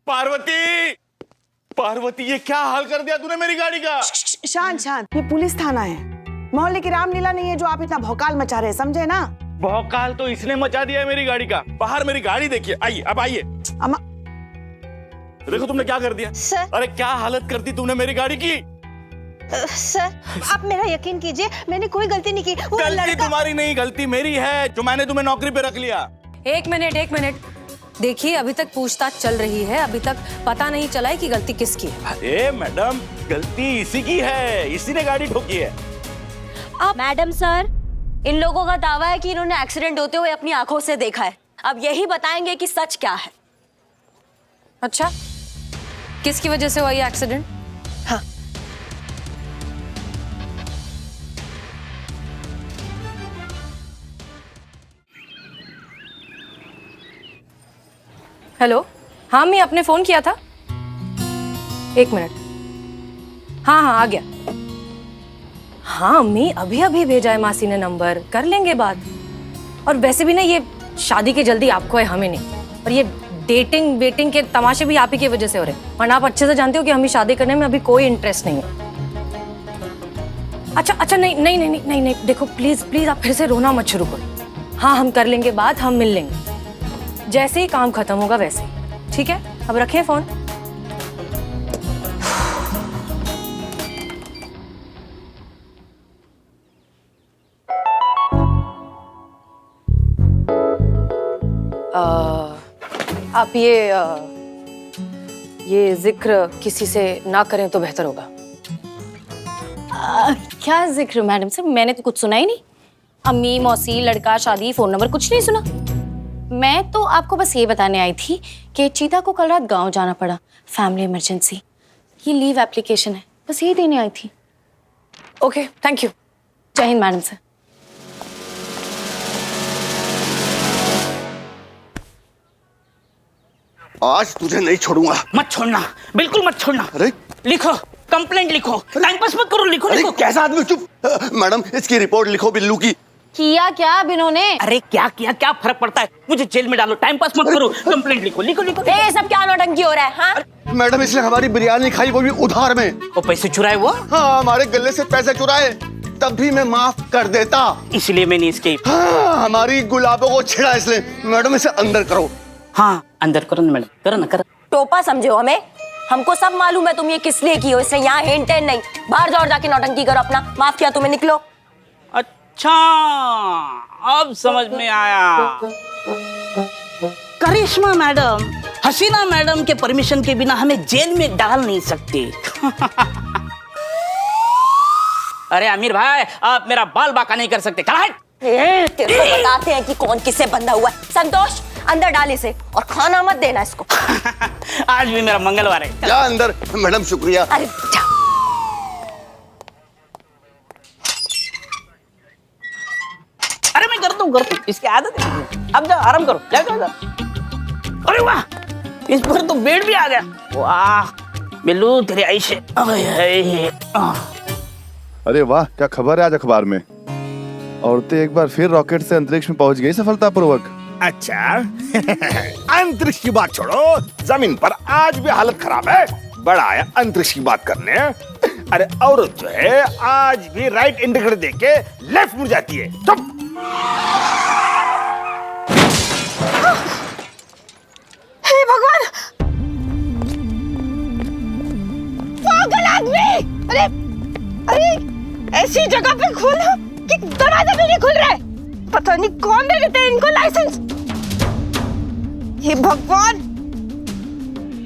पार्वती, पार्वती ये क्या हाल कर दिया तूने मेरी गाड़ी का। शांत शांत, ये पुलिस थाना है, मोहल्ले की रामलीला नहीं है जो आप इतना भौकाल मचा रहे हैं, समझे ना? भौकाल तो इसने मचा दिया है मेरी गाड़ी का। बाहर मेरी गाड़ी देखिए, आइए अब आइए। अम्मा देखो तुमने क्या कर दिया। सर, अरे क्या हालत कर दी तुमने मेरी गाड़ी की। सर आप मेरा यकीन कीजिए, मैंने कोई गलती नहीं की। वो गलती लड़का... तुम्हारी नहीं, गलती मेरी है जो मैंने तुम्हें नौकरी पे रख लिया। एक मिनट देखिए, अभी तक पूछताछ चल रही है, अभी तक पता नहीं चला है कि गलती किसकी है। अरे मैडम, गलती इसी की है, इसी ने गाड़ी ठोकी है। आप मैडम सर, इन लोगों का दावा है कि इन्होंने एक्सीडेंट होते हुए अपनी आंखों से देखा है। अब यही बताएंगे कि सच क्या है। अच्छा, किसकी वजह से हुआ ये एक्सीडेंट? हाँ, हेलो, हाँ मैं आपने फोन किया था। एक मिनट, हाँ आ गया। हाँ अम्मी, अभी अभी भेजा है मासी ने नंबर, कर लेंगे बात। और वैसे भी ना, ये शादी की जल्दी आपको है, हमें नहीं। और ये डेटिंग वेटिंग के तमाशे भी आप ही की वजह से हो रहे हैं। और आप अच्छे से जानते हो कि हमें शादी करने में अभी कोई इंटरेस्ट नहीं है। अच्छा नहीं, देखो प्लीज आप फिर से रोना मत शुरू करो। हाँ हम कर लेंगे बात, हम मिल लेंगे जैसे ही काम खत्म होगा वैसे ही। ठीक है, अब रखें फोन। आप ये जिक्र किसी से ना करें तो बेहतर होगा। क्या जिक्र मैडम सर, मैंने तो कुछ सुना ही नहीं। अम्मी, मौसी, लड़का, शादी, फोन नंबर कुछ नहीं सुना। मैं तो आपको बस ये बताने आई थी कि चीता को कल रात गांव जाना पड़ा, फैमिली इमरजेंसी। ये लीव एप्लीकेशन है, बस यही देने आई थी। Okay, thank you. जय हिंद मैडम सर। आज तुझे नहीं छोड़ूंगा। मत छोड़ना, बिल्कुल मत छोड़ना। अरे लिखो, कंप्लेंट लिखो, टाइम पास मत करो, लिखो अरे लिखो। कैसा आदमी, चुप। मैडम इसकी रिपोर्ट लिखो बिल्लू की। किया क्या अब इन्होंने? अरे क्या किया, क्या फर्क पड़ता है, मुझे जेल में डालो, टाइम पास मत करो, कंप्लेंट लिखो लिखो लिखो। ये सब क्या नौटंकी हो रहा है? हाँ मैडम इसने हमारी बिरयानी खाई, वो भी उधार में। वो पैसे चुराए वो, हाँ हमारे गले से पैसे चुराए, तब भी मैं माफ कर देता। इसलिए मैंने इसके हाँ, हमारी गुलाबों को छेड़ा इसलिए। मैडम इसे अंदर करो। हाँ अंदर करो ना मैडम, करो ना करो। टोपा समझे हो हमें? हमको सब मालूम है तुम ये किस लिए की हो, इसलिए यहाँ हिंट है नहीं। बाहर जाओ और जाके नौटंकी करो अपना। माफ किया तुम्हें, निकलो। अच्छा अब समझ में आया। करिश्मा मैडम, हसीना मैडम के परमिशन के बिना हमें जेल में डाल नहीं सकते। अरे अमीर भाई, आप मेरा बाल बांका नहीं कर सकते। तेरे को बताते हैं कि कौन किससे बंधा हुआ है। संतोष, अंदर डाल इसे और खाना मत देना इसको। आज भी मेरा मंगलवार है। क्या अंदर? मैडम शुक्रिया। अरे जा। अरे मैं करता हूँ, इसकी आदत है। अब जाओ आराम करो, जाओ। अरे वाह, इस पर तो बेड भी आ गया। वाह बिल्लू, तेरी आइश है। अरे वाह, क्या खबर है आज अखबार में? औरतें एक बार फिर रॉकेट से अंतरिक्ष में पहुंच गई सफलतापूर्वक। अच्छा अंतरिक्ष की बात छोड़ो, जमीन पर आज भी हालत खराब है। बड़ा आया अंतरिक्ष की बात करने। अरे औरत जो है आज भी राइट इंडिकेटर देके लेफ्ट मुड़ जाती है। चुप। हे भगवान, पागल आदमी! अरे अरे, ऐसी जगह पे खोला कि दरवाजा भी नहीं खुल रहा है। पता नहीं कौन दे देते हैं इनको लाइसेंस। हे भगवान,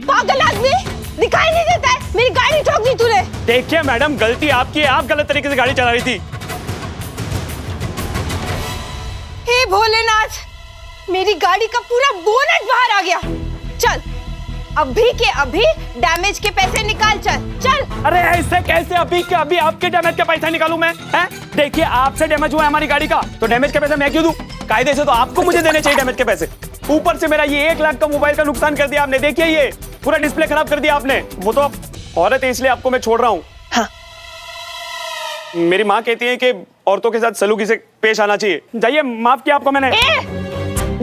पागल आदमी, दिखाई नहीं देता है। मेरी गाड़ी ठोक दी तूने। देखिए मैडम, गलती आपकी है, आप गलत तरीके से गाड़ी चला रही थी। हे भोलेनाथ, मेरी गाड़ी का पूरा बोनट बाहर आ गया। चल अभी के अभी डैमेज के पैसे निकाल, चल। अरे ऐसे कैसे अभी के अभी आपके डैमेज के पैसा निकालूं मैं? हैं? देखिए आपसे डैमेज हुआ है हमारी गाड़ी का, तो डैमेज के पैसे मैं क्यों दूं? कायदे से तो आपको मुझे देने चाहिए डैमेज के पैसे। ऊपर से मेरा ये 1 लाख का मोबाइल का नुकसान कर दिया आपने। देखिए ये पूरा डिस्प्ले खराब कर दिया आपने। वो तो औरत है इसलिए आपको मैं छोड़ रहा हूँ। हाँ। मेरी माँ कहती है कि औरतों के साथ सलूकी से पेश आना चाहिए। जाइए, माफ किया आपको मैंने।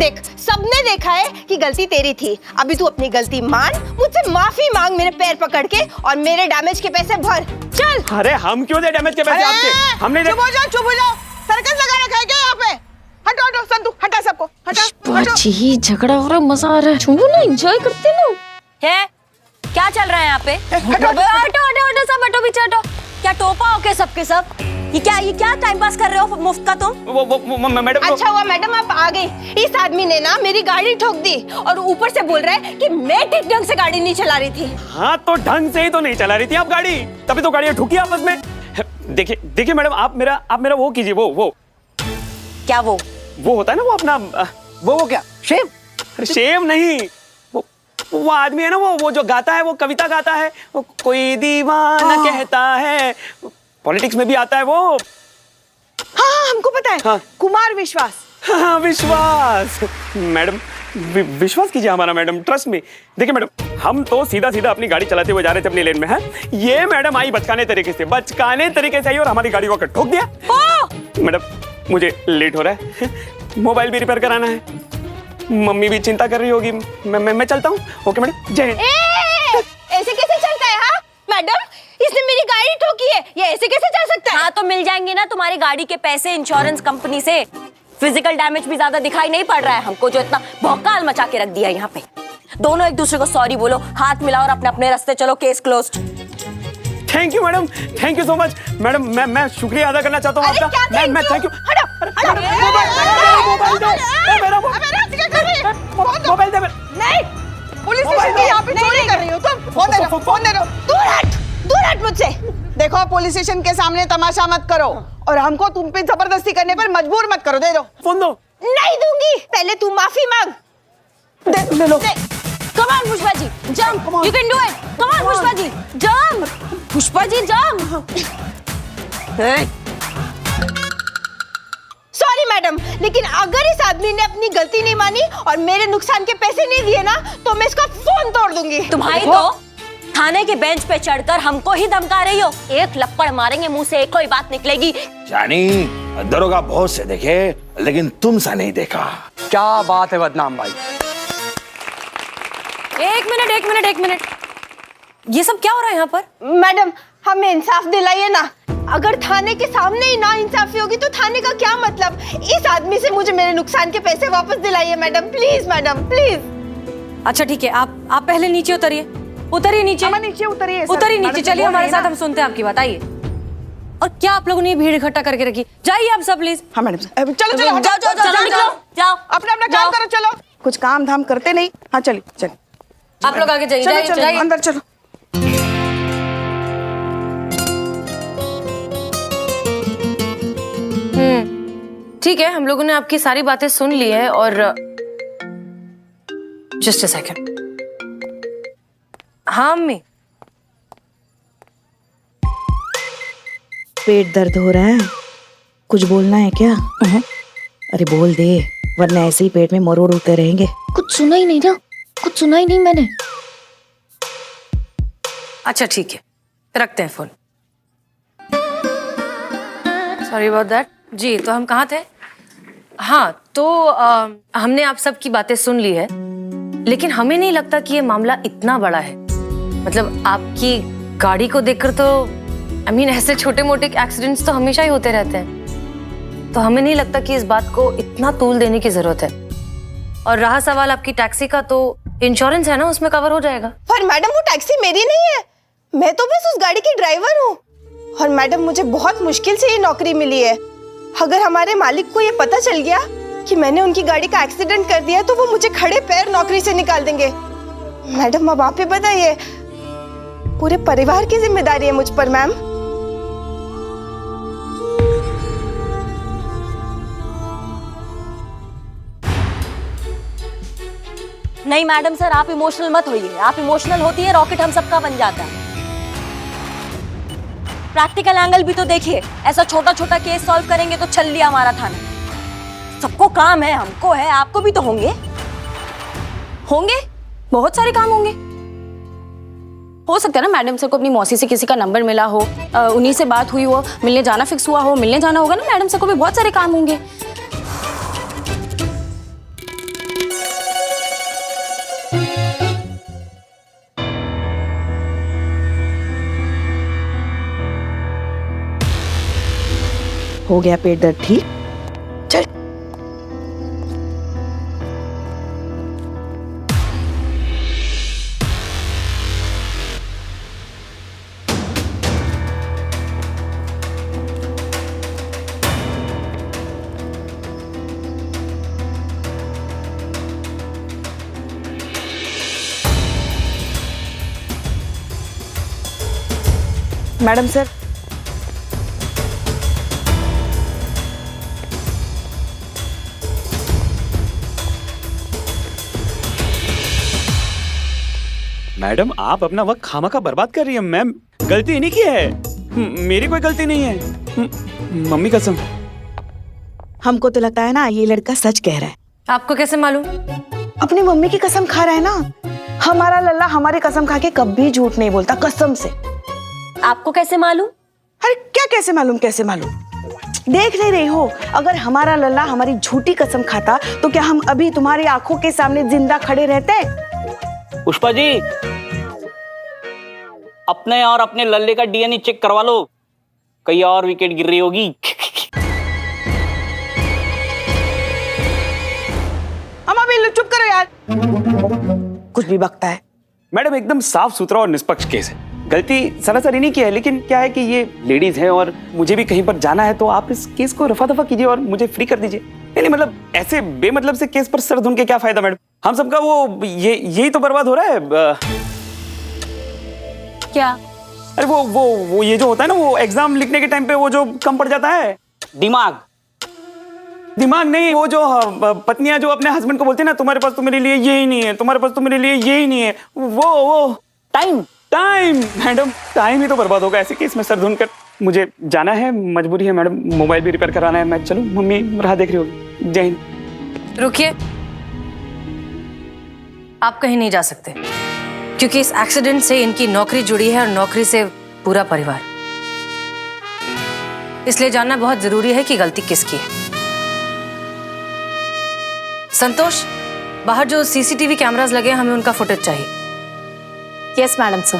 देख, सबने देखा है कि गलती तेरी थी। अभी तू अपनी गलती मान, मुझसे माफी मांग मेरे पैर पकड़ के और मेरे डैमेज के पैसे भर। चल। अरे हम क्यों दे डैमेज के पैसे आपके? हमने चुप हो जाओ। सर्कस लगा रखा है क्या यहाँ पे? हटो हटो संतू, हटा सबको, हटा। जी झगड़ा हो रहा है, मजा आ रहा है। छोड़ो ना, एंजॉय करते ना। है क्या चल रहा है यहाँ पे? हटो सब, हटो पीछे हटो। क्या टोपा हो के सबके सब? ये क्या टाइम पास कर रहे हो मुफ्त का तुम? वो मैडम। अच्छा हुआ मैडम आप आ गई। इस आदमी ने ना मेरी गाड़ी ठोक दी और ऊपर से बोल रहा है कि मैं ठीक ढंग से गाड़ी नहीं चला रही थी। हाँ तो ढंग से ही तो नहीं चला रही थी आप गाड़ी, तभी तो गाड़ियाँ ठुकी आपस में। देखिए मैडम, आप मेरा वो कीजिए, वो क्या वो होता है ना, वो अपना वो क्या शेव? शेव नहीं, वो आदमी है ना, वो जो गाता है, वो कविता गाता है, वो कोई दीवाना कहता है, पॉलिटिक्स में भी आता है वो। हाँ हमको पता है। हाँ। कुमार विश्वास। हाँ विश्वास। मैडम विश्वास कीजिए हमारा, मैडम ट्रस्ट में। देखिए मैडम, हम तो सीधा अपनी गाड़ी चलाते हुए जा रहे थे अपनी लेन में, है ये मैडम आई बचकाने तरीके से आई और हमारी गाड़ी को ठोक दिया। मैडम मुझे लेट हो रहा है, मोबाइल भी रिपेयर कराना है, मम्मी भी चिंता कर रही होगी, मैं चलता हूँ। ओके मैडम, जय हिंद। ऐसे कैसे चलता है? हाँ मैडम, इसने मेरी गाड़ी ठोकी है, ये ऐसे कैसे चल सकता है? हाँ तो मिल जाएंगे ना तुम्हारी गाड़ी के पैसे इंश्योरेंस कंपनी से। फिजिकल डैमेज भी ज्यादा दिखाई नहीं पड़ रहा है हमको, जो इतना भौकाल मचा के रख दिया यहाँ पे। दोनों एक दूसरे को सॉरी बोलो, हाथ मिलाओ और अपने अपने रास्ते चलो, case closed. Thank you madam, thank you so much madam. मैं शुक्रिया अदा करना चाहता हूँ आपका। मैं थैंक यू। मोबाइल दे। नहीं, पुलिस स्टेशन की यहाँ पे चोरी कर रही हो तुम। फोन दे दो। दूर हट मुझसे। देखो, पुलिस स्टेशन के सामने तमाशा मत करो और हमको तुम पे जबरदस्ती करने पर मजबूर मत करो। दे दो फोन। दो। नहीं दूंगी, पहले तू माफी मांग। ले लो। Come on Pushpa ji, jump, you can do it. Come on Pushpa ji, jump. Pushpa ji jump. Sorry madam, लेकिन अगर इस आदमी ने अपनी गलती नहीं मानी और मेरे नुकसान के पैसे नहीं दिए ना, तो मैं इसका फोन तोड़ दूंगी। तुम्हारी तो थाने के बेंच पे चढ़कर हमको ही धमका रही हो। एक लपड़ मारेंगे, मुंह से एक कोई बात निकलेगी। जानी, दरोगा बहुत से देखे लेकिन तुमसा नहीं देखा। क्या बात है बदनाम भाई। एक मिनट, ये सब क्या हो रहा है यहाँ पर? मैडम हमें इंसाफ दिलाइए ना। अगर थाने के सामने ही ना इंसाफी होगी तो थाने का क्या मतलब? इस आदमी से मुझे मेरे नुकसान के पैसे वापस दिलाइए मैडम, प्लीज मैडम प्लीज। अच्छा ठीक है, आप पहले नीचे उतरिए नीचे। नीचे उतरिए। उतरिए नीचे, चलिए हमारे साथ, हम सुनते हैं आपकी बात। आइए। और क्या आप लोगों ने भीड़ इकट्ठा करके रखी? जाइए आप सब प्लीज। हाँ मैडम, चलो चलो जाओ अपना काम करो। चलो, कुछ काम धाम करते नहीं। हाँ चलिए। आप लोग आगे जाइए, चलो अंदर चलो। ठीक है, हम लोगों ने आपकी सारी बातें सुन ली है और जस्ट अ सेकंड। हाँ अम्मी, पेट दर्द हो रहा है, कुछ बोलना है क्या? अरे बोल दे, वरना ऐसे ही पेट में मरोड़ उठते रहेंगे। कुछ सुना ही नहीं मैंने। अच्छा ठीक है, रखते हैं फोन। Sorry about that. जी तो हम कहाँ थे? हाँ तो हमने आप सब की बातें सुन ली है, लेकिन हमें नहीं लगता कि ये मामला इतना बड़ा है। मतलब आपकी गाड़ी को देखकर तो ऐसे छोटे मोटे एक्सीडेंट्स तो हमेशा ही होते रहते हैं, तो हमें नहीं लगता कि इस बात को इतना तूल देने की जरूरत है। और रहा सवाल आपकी टैक्सी का, तो इंश्योरेंस है ना, उसमें कवर हो जाएगा। पर मैडम वो टैक्सी मेरी नहीं है, मैं तो बस उस गाड़ी की ड्राइवर हूँ। और मैडम मुझे बहुत मुश्किल से ये नौकरी मिली है। अगर हमारे मालिक को ये पता चल गया कि मैंने उनकी गाड़ी का एक्सीडेंट कर दिया तो वो मुझे खड़े पैर नौकरी से निकाल देंगे। मैडम अब आप ही बताइए, पूरे परिवार की जिम्मेदारी है मुझ पर मैम। नहीं मैडम सर, आप इमोशनल मत होइए। आप इमोशनल होती है, रॉकेट हम सबका बन जाता है। प्रैक्टिकल एंगल भी तो देखिए, ऐसा छोटा छोटा केस सॉल्व करेंगे तो चल लिया हमारा थाना। सबको काम है, हमको है, आपको भी तो होंगे बहुत सारे काम होंगे। हो सकता है ना मैडम सर को अपनी मौसी से किसी का नंबर मिला हो, उन्हीं से बात हुई हो, मिलने जाना फिक्स हुआ हो, मिलने जाना होगा ना। मैडम सर को भी बहुत सारे काम होंगे। हो गया पेट दर्द ठीक? चल। मैडम सर, मैडम आप अपना वक्त खामखा बर्बाद कर रही है। मैम गलती इन्हीं की है, मेरी कोई गलती नहीं है। मम्मी कसम। हमको तो लगता है ना ये लड़का सच कह रहा है। आपको कैसे मालूम? अपनी मम्मी की कसम खा रहा है ना। हमारा लल्ला हमारी कसम खा के कभी झूठ नहीं बोलता, कसम से। आपको कैसे मालूम? अरे क्या कैसे मालूम, कैसे मालूम? देख नहीं रही हो, अगर हमारा लल्ला हमारी झूठी कसम खाता तो क्या हम अभी तुम्हारी आंखों के सामने जिंदा खड़े रहते? पुष्पा जी, अपने और अपने लल्ले का डीएनए चेक करवा लो, कहीं और विकेट गिर रही होगी। अम्मा बिल्लू चुप करो यार, कुछ भी बकता है। मैडम एकदम साफ सुथरा और निष्पक्ष केस है। गलती सरासर इन्हीं की है, लेकिन क्या है कि ये लेडीज हैं और मुझे भी कहीं पर जाना है, तो आप इस केस को रफा दफा कीजिए और मुझे फ्री कर दीजिए। नहीं मतलब ऐसे बेमतलब से केस पर सर धुन के क्या फायदा मैडम? हम सबका वो यही तो बर्बाद हो रहा है। क्या? अरे वो ये जो होता है ना, वो एग्जाम लिखने के टाइम पे वो जो कम पड़ जाता है, दिमाग नहीं, वो जो पत्नियां जो अपने हस्बैंड को बोलती है ना, तुम्हारे पास तो मेरे लिए ये ही नहीं है, तुम्हारे पास तो मेरे लिए ये ही नहीं है, वो टाइम मैडम टाइम ही तो बर्बाद होगा ऐसे केस में सर धुन कर। मुझे जाना है, मजबूरी है मैडम, मोबाइल भी रिपेयर कराना है। मैं चलूं? मम्मी राह देख रही होगी। जय हिंद। रुकिए, आप कहीं नहीं जा सकते, क्योंकि इस एक्सीडेंट से इनकी नौकरी जुड़ी है और नौकरी से पूरा परिवार। इसलिए जानना बहुत जरूरी है कि गलती किसकी है। संतोष, बाहर जो सीसीटीवी कैमरास लगे हैं, हमें उनका फुटेज चाहिए। Yes madam sir.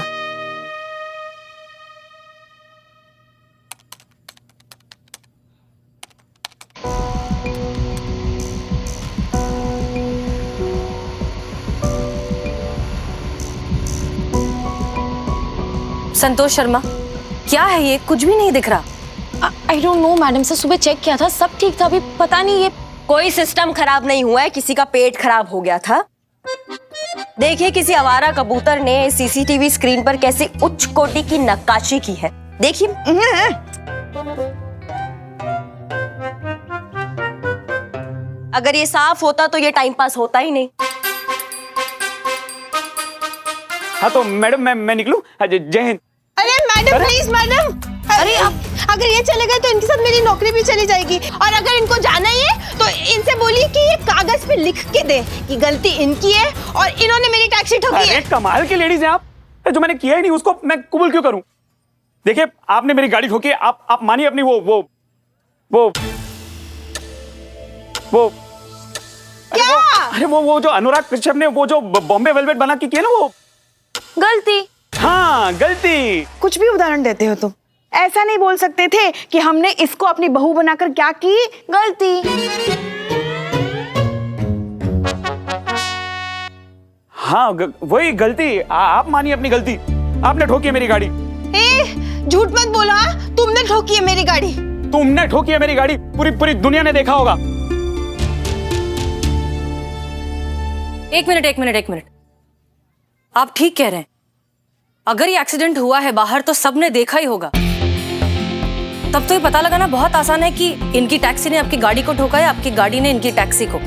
Santosh Sharma, क्या है ये? कुछ भी नहीं दिख रहा। I don't know madam sir, सुबह चेक किया था, सब ठीक था। अभी पता नहीं, ये कोई सिस्टम खराब नहीं हुआ है, किसी का पेट खराब हो गया था। देखिए, किसी आवारा कबूतर ने सीसीटीवी स्क्रीन पर कैसी उच्च कोटि की नक्काशी की है, देखिए। अगर ये साफ होता तो ये टाइम पास होता ही नहीं। हाँ तो मैडम मैं निकलूं? जय हिंद। अरे मैडम प्लीज मैडम, अरे अगर ये चले गए तो इनके साथ मेरी नौकरी भी चली जाएगी। और अगर इनको जाना ही है तो इनसे बोलिए कि ये कागज पे लिख के दे कि गलती इनकी है और इन्होंने मेरी टैक्सी ठोकी है। कमाल की लेडीज हैं आप। जो मैंने किया ही नहीं उसको मैं कबूल क्यों करूं? देखिए, आपने मेरी गाड़ी ठोकी, आप मानिए अपनी वो क्या? अरे वो जो अनुराग कश्यप ने वो जो बॉम्बे वेलवेट बना के किया ना, वो गलती। हाँ गलती। कुछ भी उदाहरण देते हो तुम। ऐसा नहीं बोल सकते थे कि हमने इसको अपनी बहू बनाकर क्या की? गलती। हाँ वही गलती। आप मानिए अपनी गलती। आपने ठोकी है मेरी गाड़ी। झूठ मत बोलो, तुमने ठोकी है मेरी गाड़ी। तुमने ठोकी है मेरी गाड़ी, पूरी दुनिया ने देखा होगा। एक मिनट, आप ठीक कह रहे हैं। अगर ये एक्सीडेंट हुआ है बाहर तो सबने देखा ही होगा। तब तो ये पता लगाना बहुत आसान है कि इनकी टैक्सी ने आपकी गाड़ी को ठोका है, आपकी गाड़ी ने इनकी टैक्सी को।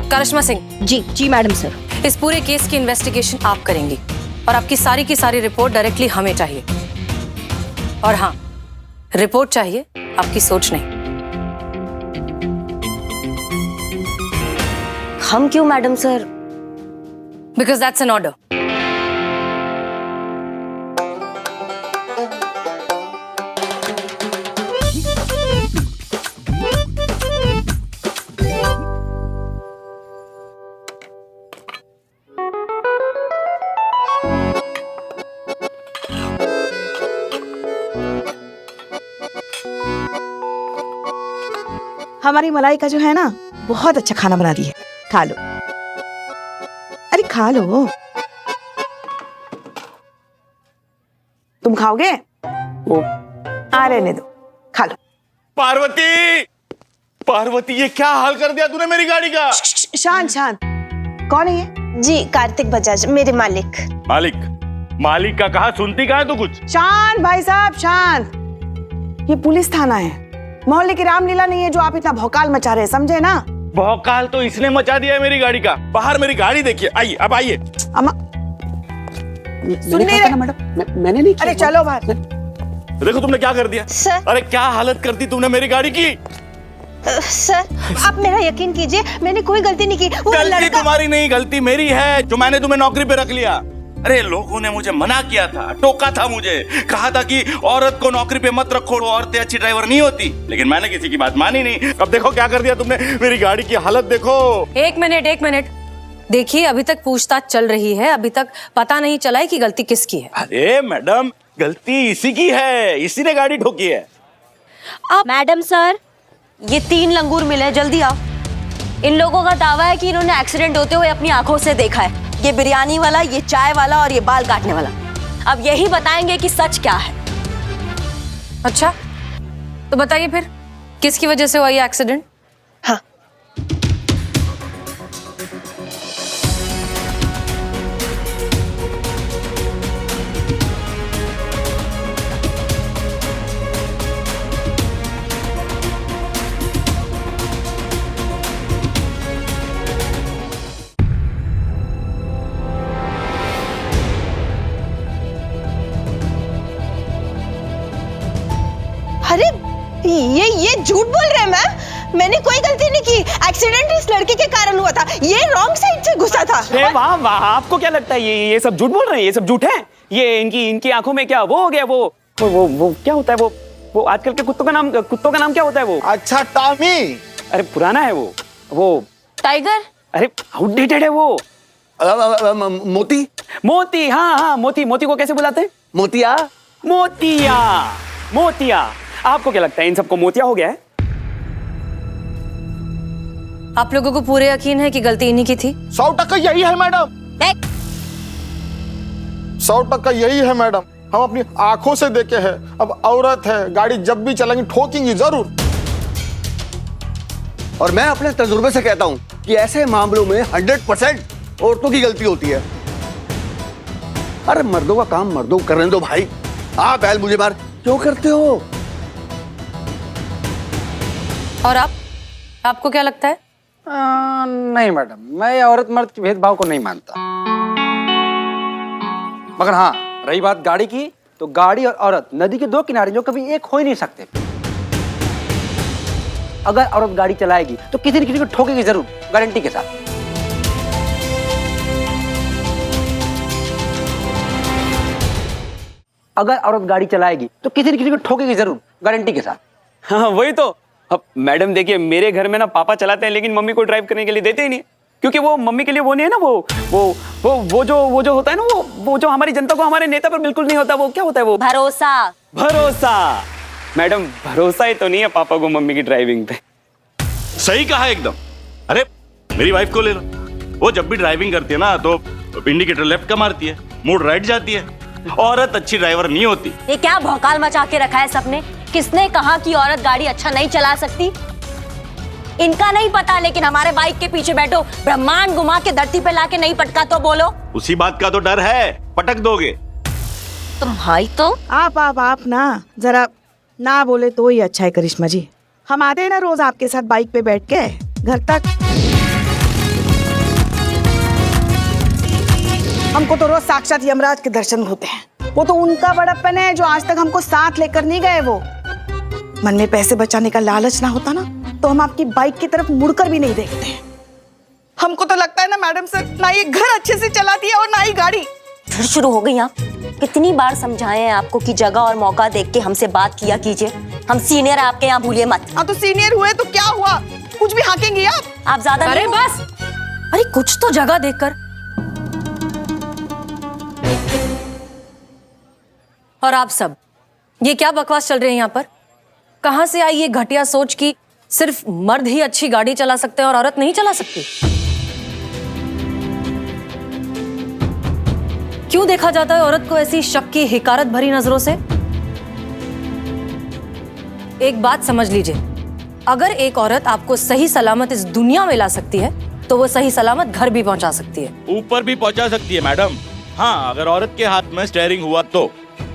करिश्मा सिंह। जी मैडम सर। इस पूरे केस की इन्वेस्टिगेशन आप करेंगी और आपकी सारी की सारी रिपोर्ट डायरेक्टली हमें चाहिए। और हाँ, रिपोर्ट चाहिए, आपकी सोच नहीं। हम क्यों madam sir? Because that's an order. हमारी मलाइका जो है ना बहुत अच्छा खाना बना रही है, खा लो। अरे खा लो। तुम खाओगे? आ रहने दो, खा लो। पार्वती, पार्वती ये क्या हाल कर दिया तूने मेरी गाड़ी का? शांत शांत। कौन है ये? जी कार्तिक बजाज, मेरे मालिक। मालिक, मालिक का कहा, सुनती कहा है तू कुछ? शांत भाई साहब, शांत। ये पुलिस थाना है, मोहल्ले की रामलीला नहीं है जो आप इतना भौकाल मचा रहे हैं, समझे ना? भौकाल तो इसने मचा दिया है मेरी गाड़ी का। बाहर मेरी गाड़ी देखिए, आइए अब आइए। अम्मा सुन नहीं रहे? मैडम मैंने नहीं अरे चलो बाहर। देखो तुमने क्या कर दिया। सर। अरे क्या हालत कर दी तुमने मेरी गाड़ी की। सर आप मेरा यकीन कीजिए, मैंने कोई गलती नहीं की। वो गलती लड़का तुम्हारी नहीं, गलती मेरी है जो मैंने तुम्हें नौकरी पे रख लिया। अरे लोगों ने मुझे मना किया था, टोका था मुझे, कहा था कि औरत को नौकरी पे मत रखो, औरतें अच्छी ड्राइवर नहीं होती, लेकिन मैंने किसी की बात मानी नहीं। अब देखो क्या कर दिया तुमने, मेरी गाड़ी की हालत देखो। एक मिनट देखिए, अभी तक पूछताछ चल रही है, अभी तक पता नहीं चला है कि गलती किसकी है। अरे मैडम गलती इसी की है, इसी ने गाड़ी ठोकी है। मैडम सर, ये 3 लंगूर मिले, जल्दी आओ। इन लोगों का दावा है कि इन्होंने एक्सीडेंट होते हुए अपनी आंखों से देखा है। ये बिरयानी वाला, ये चाय वाला और ये बाल काटने वाला। अब यही बताएंगे कि सच क्या है। अच्छा तो बताइए फिर, किसकी वजह से हुआ ये एक्सीडेंट? हाँ अरे ये झूठ बोल रहे हैं मैम, मैंने कोई गलती नहीं की। एक्सीडेंट इस लड़के के कारण हुआ था, ये रॉन्ग साइड से घुसा था। अरे वाह वाह, आपको क्या लगता है ये सब झूठ बोल रहे हैं? ये सब झूठ है। ये इनकी आंखों में क्या वो हो गया, वो क्या होता है, वो आजकल के कुत्तों का नाम क्या होता है वो? अच्छा टॉमी। अरे पुराना है वो टाइगर। अरे आउटडेटेड है वो। मोती। मोती, हाँ मोती को कैसे बुलाते हैं? मोतिया। मोतिया। आपको क्या लगता है इन सबको मोतिया हो गया है? आप लोगों को पूरे यकीन है कि गलती इन्हीं की थी? 100% यही है मैडम, 100% यही है मैडम। हम अपनी आंखों से देखे हैं। अब औरत है, गाड़ी जब भी चलेंगी ठोकेंगी जरूर। और मैं अपने तजुर्बे से कहता हूं कि ऐसे मामलों में 100% औरतों की गलती होती है। अरे मर्दों का काम मर्दों को करने दो भाई, आप बैल मुझे मार क्यों करते हो? और आपको क्या लगता है? नहीं मैडम, मैं औरत मर्द के भेदभाव को नहीं मानता। मगर हाँ, रही बात गाड़ी की, तो गाड़ी और औरत नदी के 2 किनारे जो कभी एक हो ही नहीं सकते। अगर औरत गाड़ी चलाएगी तो किसी न किसी को ठोकेगी जरूर, गारंटी के साथ। अगर औरत गाड़ी चलाएगी तो किसी न किसी को ठोकेगी जरूर, गारंटी के साथ। हाँ वही तो। अब मैडम देखिए, मेरे घर में ना पापा चलाते हैं, लेकिन मम्मी को ड्राइव करने के लिए देते ही नहीं, क्योंकि वो मम्मी के लिए वो नहीं है ना, वो जो होता है ना, वो जो हमारी जनता को हमारे नेता पर बिल्कुल नहीं होता। वो क्या होता है वो? भरोसा। मैडम भरोसा ही तो नहीं है पापा को मम्मी की ड्राइविंग पे। सही कहा एकदम। अरे मेरी वाइफ को ले लो, वो जब भी ड्राइविंग करती है ना तो इंडिकेटर लेफ्ट का मारती है, मूड राइट जाती है। औरत अच्छी ड्राइवर नहीं होती। ये क्या भौकाल मचा के रखा है सबने? किसने कहा कि औरत गाड़ी अच्छा नहीं चला सकती? इनका नहीं पता, लेकिन हमारे बाइक के पीछे बैठो, ब्रह्मांड घुमा के धरती पे लाके नहीं पटका तो बोलो। उसी बात का तो डर है, पटक दोगे। तुम्हारी तो आप ना जरा ना बोले तो ही अच्छा है करिश्मा जी। हम आते हैं ना रोज आपके साथ बाइक पे बैठ के घर तक। हमको तो रोज साक्षात यमराज के दर्शन होते हैं। वो तो उनका बड़प्पन है जो आज तक हमको साथ लेकर नहीं गए। वो मन में पैसे बचाने का लालच ना होता ना तो हम आपकी बाइक की तरफ मुड़कर भी नहीं देखते हैं। हमको तो लगता है ना मैडम सर, ना ये घर अच्छे से चलाती है और ना ही गाड़ी। फिर शुरू हो गई आप। कितनी बार समझाए हैं आपको कि जगह और मौका देख के हमसे बात किया कीजिए। हम सीनियर है आपके यहाँ, भूलिए मत। हाँ तो सीनियर हुए तो क्या हुआ, कुछ भी हाकेंगी आप ज्यादा अरे नहीं। बस, अरे कुछ तो जगह देखकर। और आप सब ये क्या बकवास चल रहे हैं यहाँ पर? कहाँ से आई ये घटिया सोच की सिर्फ मर्द ही अच्छी गाड़ी चला सकते हैं और औरत नहीं चला सकती? क्यों देखा जाता है औरत को ऐसी शक की हिकारत भरी नजरों से? एक बात समझ लीजिए, अगर एक औरत आपको सही सलामत इस दुनिया में ला सकती है तो वो सही सलामत घर भी पहुंचा सकती है। ऊपर भी पहुंचा सकती है मैडम। हाँ, अगर औरत के हाथ में स्टीयरिंग हुआ तो।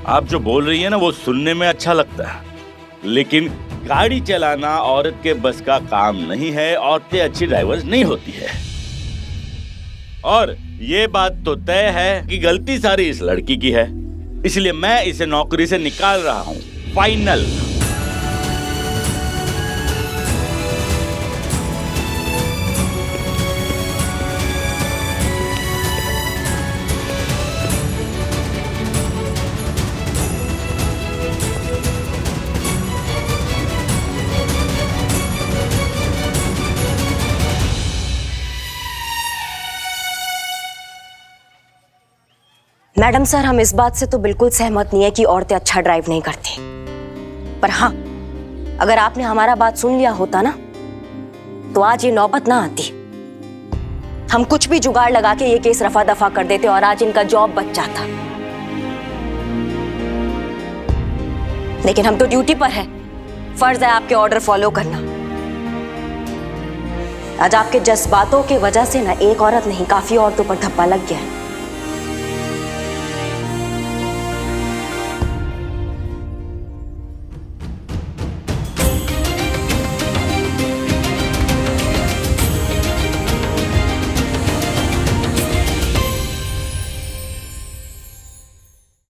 आप जो बोल रही है ना वो सुनने में अच्छा लगता है, लेकिन गाड़ी चलाना औरत के बस का काम नहीं है। औरतें अच्छी ड्राइवर्स नहीं होती है। और ये बात तो तय है कि गलती सारी इस लड़की की है, इसलिए मैं इसे नौकरी से निकाल रहा हूँ। फाइनल। मैडम सर, हम इस बात से तो बिल्कुल सहमत नहीं है कि औरतें अच्छा ड्राइव नहीं करती। पर हाँ, अगर आपने हमारा बात सुन लिया होता ना तो आज ये नौबत ना आती। हम कुछ भी जुगाड़ लगा के ये केस रफा दफा कर देते और आज इनका जॉब बच जाता। लेकिन हम तो ड्यूटी पर है, फर्ज है आपके ऑर्डर फॉलो करना। आज आपके जज्बातों की वजह से ना एक औरत नहीं, काफी औरतों पर धब्बा लग गया है।